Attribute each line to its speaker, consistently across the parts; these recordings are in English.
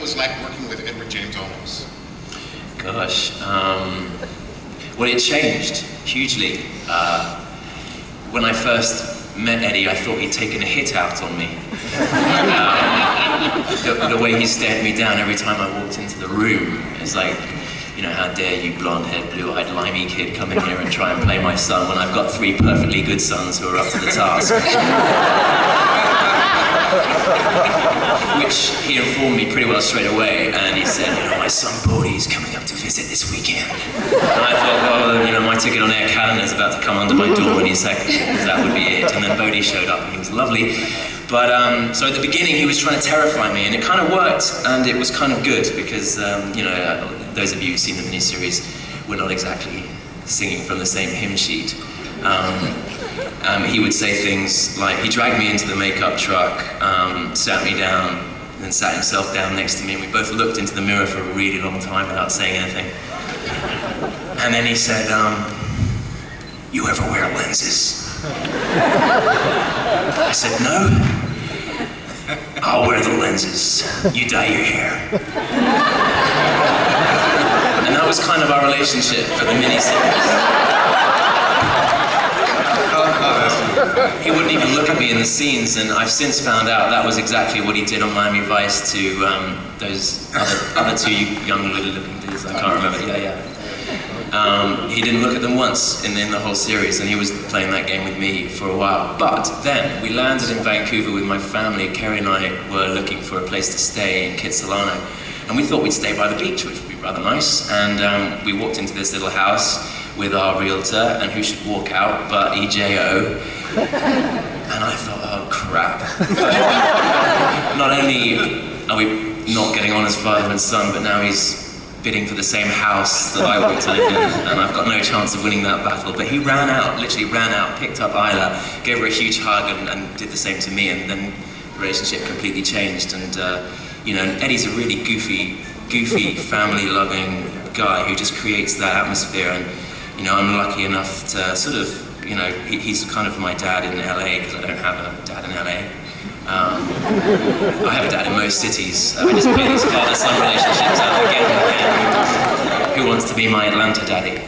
Speaker 1: was like working with Edward James Olmos?
Speaker 2: Gosh, well, it changed hugely. When I first met Eddie, I thought he'd taken a hit out on me. The way he stared me down every time I walked into the room, it's like, you know, how dare you blonde-haired, blue-eyed, limey kid come in here and try and play my son when I've got 3 perfectly good sons who are up to the task. Which he informed me pretty well straight away, and he said, you know, my son Bodhi's coming up to visit this weekend. And I thought, well, you know, my ticket on Air Calendar's about to come under my door any second, because that would be it. And then Bodhi showed up, and he was lovely. But, so at the beginning, he was trying to terrify me, and it kind of worked, and it was kind of good, because, you know, those of you who've seen the miniseries, we're not exactly singing from the same hymn sheet. He would say things like, he dragged me into the makeup truck, sat me down, and then sat himself down next to me, and we both looked into the mirror for a really long time without saying anything. And then he said, you ever wear lenses? I said, no. I'll wear the lenses. You dye your hair. And that was kind of our relationship for the miniseries. He wouldn't even look at me in the scenes, and I've since found out that was exactly what he did on Miami Vice to those other 2 young looking dudes. I can't remember. He didn't look at them once in the whole series, and he was playing that game with me for a while. But then we landed in Vancouver with my family. Kerry and I were looking for a place to stay in Kitsilano, and we thought we'd stay by the beach, which would be rather nice. And we walked into this little house with our realtor, and who should walk out but EJO. And I thought, oh crap. Not only are we not getting on as father and son, but now he's bidding for the same house that I want to live in, and I've got no chance of winning that battle. But he ran out, literally ran out, picked up Isla, gave her a huge hug, and did the same to me, and then the relationship completely changed. And you know, Eddie's a really goofy, family-loving guy who just creates that atmosphere. And you know, I'm lucky enough to sort of, you know, he's kind of my dad in LA, because I don't have a dad in LA. I have a dad in most cities. I just play these father-son relationships out again and again. Who wants to be my Atlanta daddy?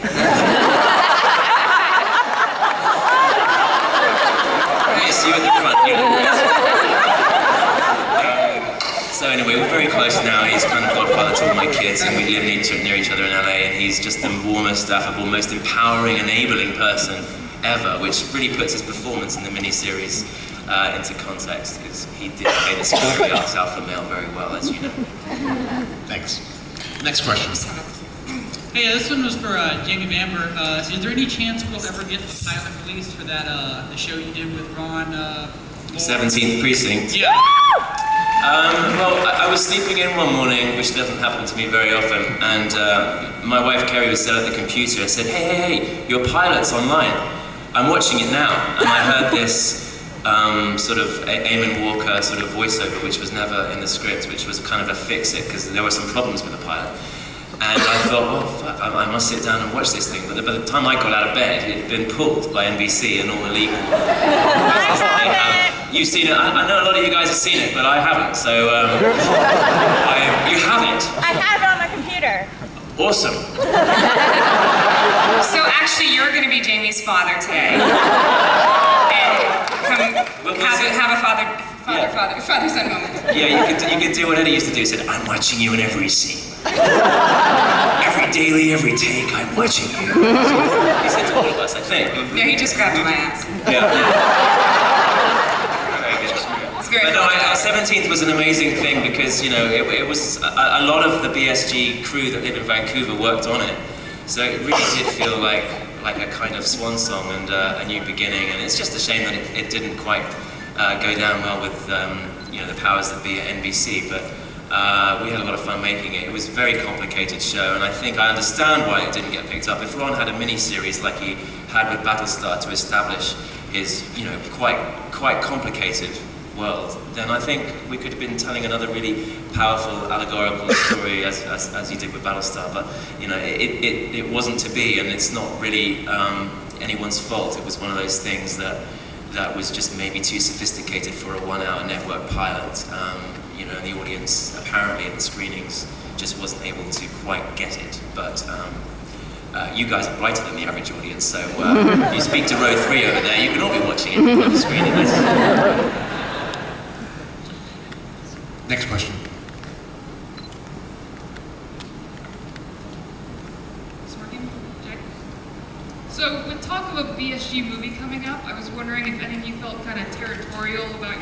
Speaker 2: Yes, you at the front. So anyway, we're very close now. He's kind of godfather to all my kids, and we live near each other in LA, and he's just the warmest, affable, most empowering, enabling person ever, which really puts his performance in the miniseries into context, because he did play the scary alpha male very well, as you know.
Speaker 1: Thanks. Next question.
Speaker 3: Hey, this one was for Jamie Bamber. Is there any chance we'll ever get the pilot released for that the show you did with Ron?
Speaker 2: 17th Precinct.
Speaker 3: Yeah.
Speaker 2: Well, I was sleeping in one morning, which doesn't happen to me very often, and my wife Kerry was sat at the computer and said, hey, your pilot's online. I'm watching it now, and I heard this sort of Eamon Walker sort of voiceover, which was never in the script, which was kind of a fix-it, because there were some problems with the pilot. And I thought, well, fuck, I must sit down and watch this thing. But by the time I got out of bed, it had been pulled by NBC and all the legal business that they have. You've seen it. I know a lot of you guys have seen it, but I haven't. So you have it.
Speaker 4: I have it on my computer.
Speaker 2: Awesome.
Speaker 5: So actually, you're going to be Jamie's father today. And have a father-son moment.
Speaker 2: Yeah, you could do what Eddie used to do. He said, I'm watching you in every scene. Every daily, every take, I'm watching you. He said to all of us, I think.
Speaker 5: No, he just grabbed my ass.
Speaker 2: Yeah. Very good.
Speaker 5: It's very
Speaker 2: but no,
Speaker 5: cool.
Speaker 2: 17th was an amazing thing, because, you know, it was a lot of the BSG crew that live in Vancouver worked on it. So it really did feel like a kind of swan song and a new beginning. And it's just a shame that it didn't quite go down well with you know, the powers that be at NBC. But we had a lot of fun making it. It was a very complicated show, and I think I understand why it didn't get picked up. If Ron had a mini-series like he had with Battlestar to establish his, you know, quite complicated world, then I think we could have been telling another really powerful allegorical story as he did with Battlestar. But you know, it wasn't to be, and it's not really anyone's fault. It was one of those things that was just maybe too sophisticated for a one-hour network pilot. You know, and the audience apparently at the screenings just wasn't able to quite get it. But you guys are brighter than the average audience, so if you speak to row 3 over there, you can all be watching it at the screenings.
Speaker 1: Next question.
Speaker 4: So, with talk of a BSG movie coming up, I was wondering if any of you felt kind of territorial about